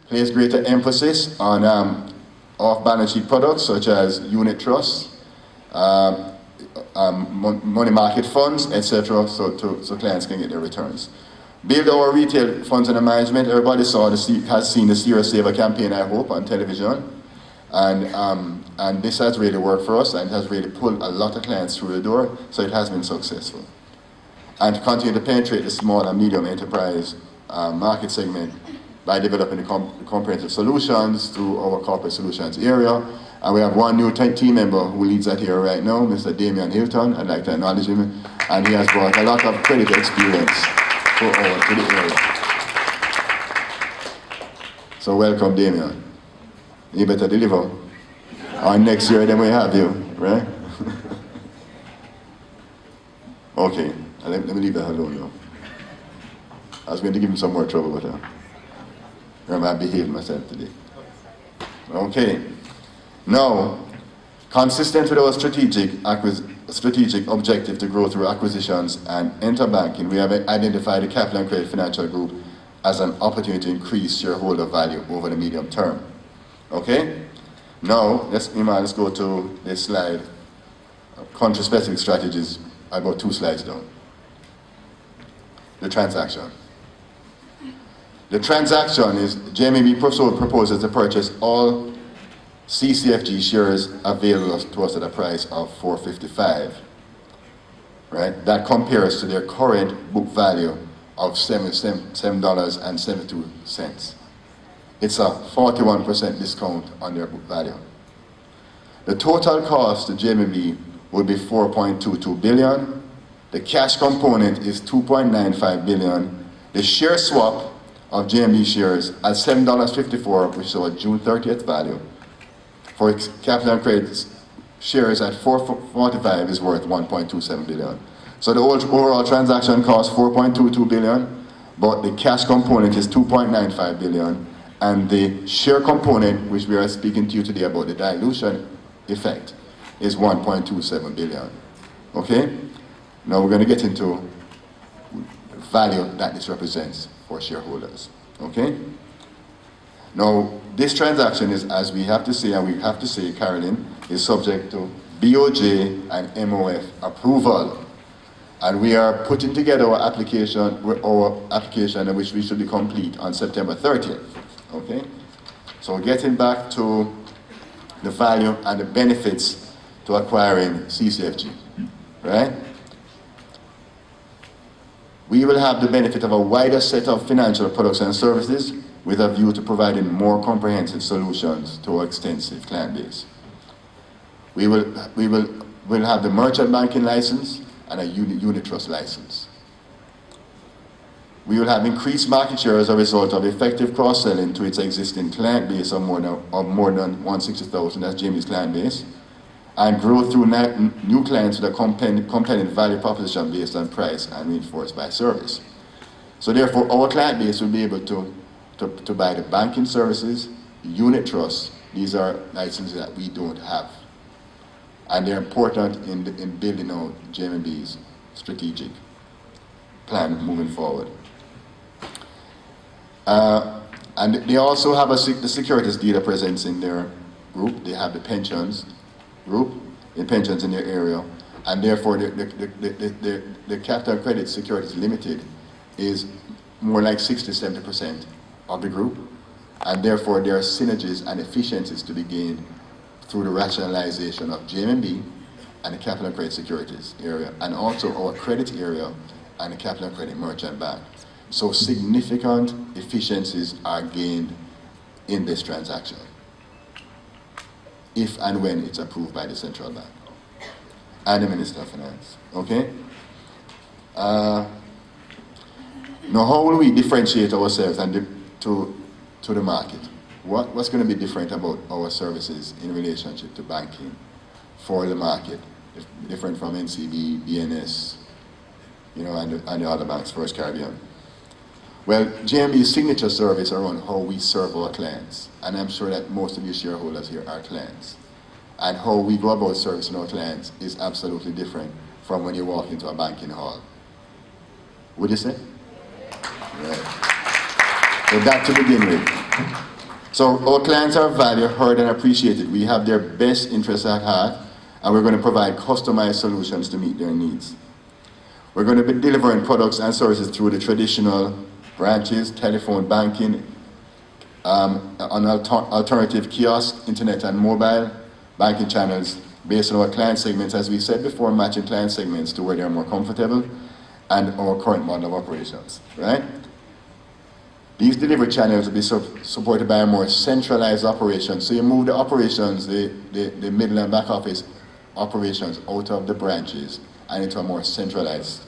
place greater emphasis on off-balance sheet products such as unit trusts, money market funds, etc., so clients can get their returns. Build our retail funds under management. Everybody has seen the Sierra Saver campaign, I hope, on television. And this has really worked for us and has really pulled a lot of clients through the door, so it has been successful. And to continue to penetrate the small and medium enterprise market segment by developing the comprehensive solutions through our corporate solutions area. And we have one new team member who leads that here right now, Mr. Damian Hilton. I'd like to acknowledge him. And he has brought a lot of credit experience to the area. So welcome, Damian. You better deliver. Or next year then we have you, right? Okay, let me leave that alone now. I was going to give him some more trouble, but remember I behaved myself today. Okay. Now, consistent with our strategic objective to grow through acquisitions and enter banking, we have identified the Capital and Credit Financial Group as an opportunity to increase shareholder value over the medium term. Okay? Now, let's go to this slide. Country-specific strategies, about 2 slides down. The transaction. The transaction is JMMB proposes to purchase all CCFG shares available to us at a price of $4.55. Right? That compares to their current book value of $7.72. It's a 41% discount on their book value. The total cost to JMMB would be $4.22 billion. The cash component is $2.95 billion. The share swap of JMB shares at $7.54, which is our June 30th value, for Capital and Credit shares at $4.45 is worth $1.27 billion. So the overall transaction costs $4.22 billion, but the cash component is $2.95 billion, and the share component, which we are speaking to you today about the dilution effect, is $1.27 billion. Okay? Now we're going to get into the value that this represents for shareholders. Okay? Now, this transaction is, as we have to say, and we have to say, Carolyn, is subject to BOJ and MOF approval. And we are putting together our application which we should be complete on September 30th. Okay? So getting back to the value and the benefits to acquiring CCFG, right? We will have the benefit of a wider set of financial products and services with a view to providing more comprehensive solutions to our extensive client base. We will have the merchant banking license and a unit trust license. We will have increased market share as a result of effective cross-selling to its existing client base of more than 160,000, that's Jamie's client base, and grow through new clients with a compelling value proposition based on price and reinforced by service. So therefore, our client base will be able to buy the banking services, unit trusts. These are licenses that we don't have. And they're important in building out JMMB's strategic plan moving forward. And they also have the securities dealer presence in their group. They have the pensions group, the pensions in their area, and therefore the Capital and Credit Securities Limited is more like 60–70% of the group, and therefore there are synergies and efficiencies to be gained through the rationalization of JMMB and the Capital and Credit Securities area, and also our credit area and the Capital and Credit Merchant Bank. So significant efficiencies are gained in this transaction, if and when it's approved by the central bank and the Minister of Finance. Okay? Now, how will we differentiate ourselves and to the market? What's going to be different about our services in relationship to banking for the market, different from NCB, BNS, and the other banks, First Caribbean? Well, JMB's signature service around how we serve our clients, and I'm sure that most of you shareholders here are clients, and how we go about servicing our clients is absolutely different from when you walk into a banking hall. Would you say? Right. So that to begin with. So our clients are valued, heard, and appreciated. We have their best interests at heart, and we're going to provide customized solutions to meet their needs. We're going to be delivering products and services through the traditional branches, telephone banking, on alternative kiosk, internet and mobile banking channels based on our client segments, as we said before, matching client segments to where they're more comfortable and our current model of operations, right? These delivery channels will be supported by a more centralized operation. So you move the operations, the middle and back office operations out of the branches and into a more centralized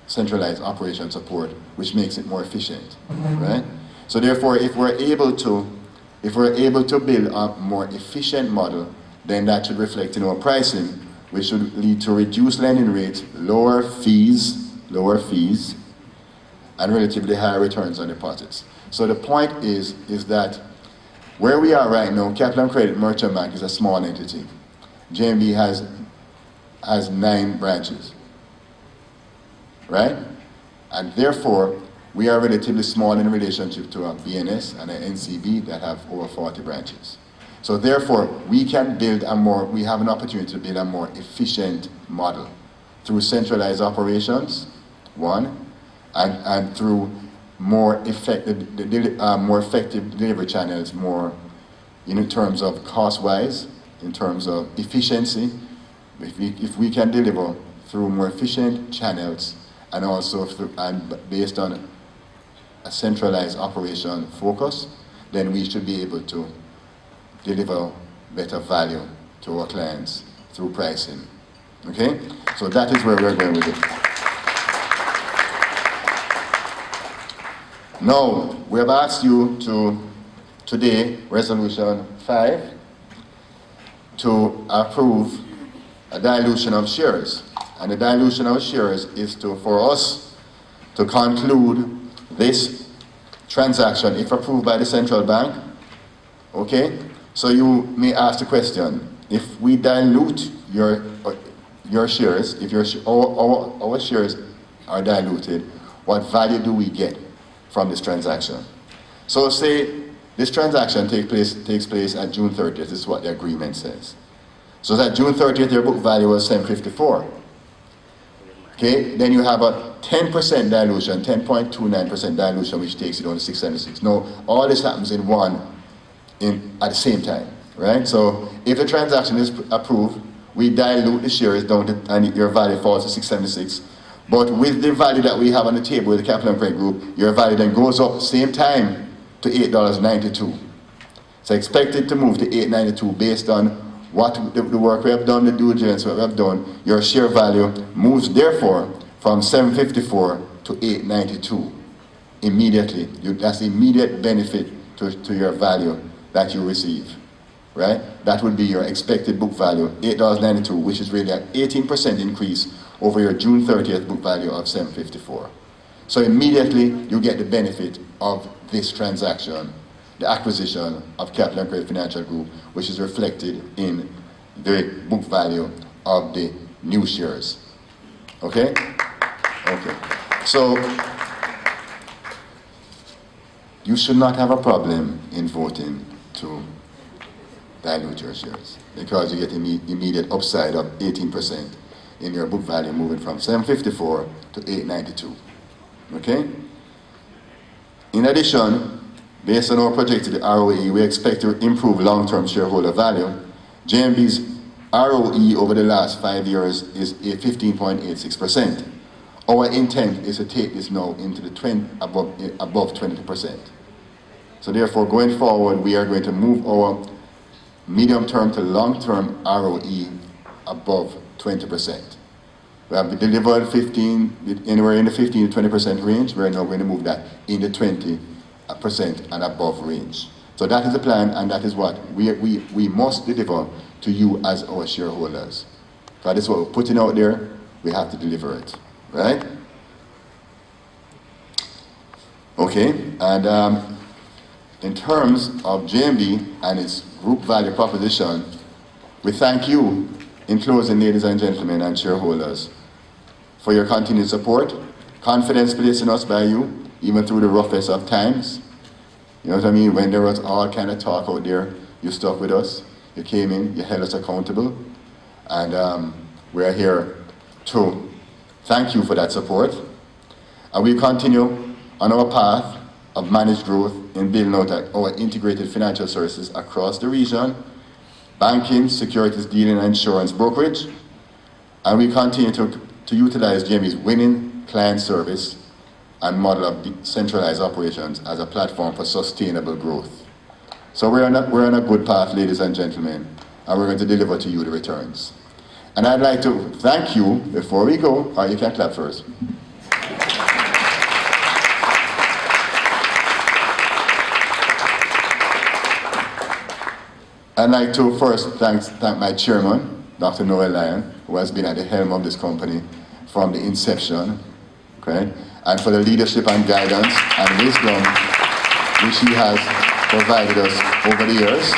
operation support, which makes it more efficient, right? So therefore, if we're able to build a more efficient model, then that should reflect in our pricing, which should lead to reduced lending rates, lower fees, and relatively higher returns on deposits. So the point is that where we are right now, Capital and Credit Merchant Bank is a small entity. JMB has 9 branches, right? And therefore, we are relatively small in relationship to a BNS and an NCB that have over 40 branches. So therefore, we can build we have an opportunity to build a more efficient model through centralized operations, one, and through more effective delivery channels, more in terms of cost-wise, in terms of efficiency. If we can deliver through more efficient channels and also based on a centralized operation focus, then we should be able to deliver better value to our clients through pricing. Okay? So that is where we're going with it. Now, we have asked you today, Resolution 5, to approve a dilution of shares. And the dilution of shares is for us to conclude this transaction, if approved by the central bank. Okay? So you may ask the question, if we dilute your shares, if our shares are diluted, what value do we get from this transaction? So say this transaction takes place at June 30th, this is what the agreement says. So that June 30th, your book value was 754. Okay, then you have a 10% dilution, 10.29% dilution, which takes it on to 676. Now, all this happens at the same time, right? So if the transaction is approved, we dilute the shares down to, and your value falls to 676. But with the value that we have on the table with the Capital and Credit Group, your value then goes up same time to $8.92. So expect it to move to $8.92 based on what the work we have done, the due diligence we have done. Your share value moves therefore from 754 to 892 immediately. That's the immediate benefit to your value that you receive, right? That would be your expected book value, $8.92, which is really an 18% increase over your June 30th book value of 754. So immediately you get the benefit of this transaction, the acquisition of Capital and Credit Financial Group, which is reflected in the book value of the new shares. Okay? Okay. So you should not have a problem in voting to dilute your shares because you get immediate upside of 18% in your book value moving from 754 to 892. Okay? In addition, based on our projected ROE, we expect to improve long-term shareholder value. JMB's ROE over the last 5 years is 15.86%. Our intent is to take this now into the above 20%. So therefore, going forward, we are going to move our medium-term to long-term ROE above 20%. We have delivered anywhere in the 15 to 20% range. We're now going to move that in the 20% and above range. So that is the plan, and that is what we must deliver to you as our shareholders. That is what we're putting out there. We have to deliver it, right? Okay, and in terms of JMB and its group value proposition, we thank you in closing, ladies and gentlemen and shareholders, for your continued support, confidence placed in us by you, even through the roughest of times. You know what I mean? When there was all kind of talk out there, you stuck with us. You came in, you held us accountable. And we're here to thank you for that support. And we continue on our path of managed growth in building out our integrated financial services across the region, banking, securities dealing, and insurance brokerage. And we continue to utilize JMB's winning client service and model of decentralized operations as a platform for sustainable growth. So we're on a good path, ladies and gentlemen, and we're going to deliver to you the returns. And I'd like to thank you before we go. Or you can clap first. I'd like to first thank my chairman, Dr. Noel Lyon, who has been at the helm of this company from the inception, okay? And for the leadership and guidance and wisdom which he has provided us over the years.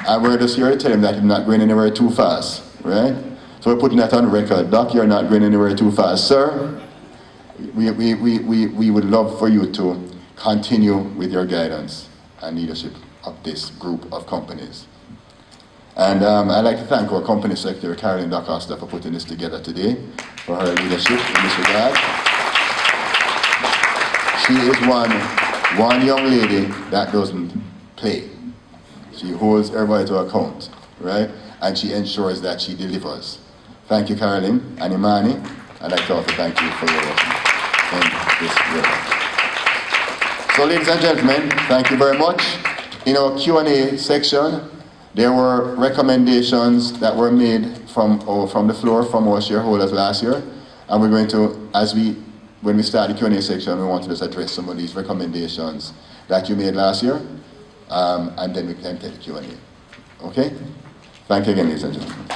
And we're just here to tell him that he's not going anywhere too fast, right? So we're putting that on record. Doc, you're not going anywhere too fast, sir. We would love for you to continue with your guidance and leadership of this group of companies. And I'd like to thank our company secretary, Carolyn DaCosta, for putting this together today, for her leadership in this regard. She is one young lady that doesn't play. She holds everybody to account, right? And she ensures that she delivers. Thank you, Carolyn and Imani. I'd like to also thank you for your work in this work. So, ladies and gentlemen, thank you very much. In our Q&A section, there were recommendations that were made from the floor from our shareholders last year, and we're going to, when we start the Q&A section, we want to just address some of these recommendations that you made last year, and then we can take the Q&A. Okay? Thank you again, ladies and gentlemen.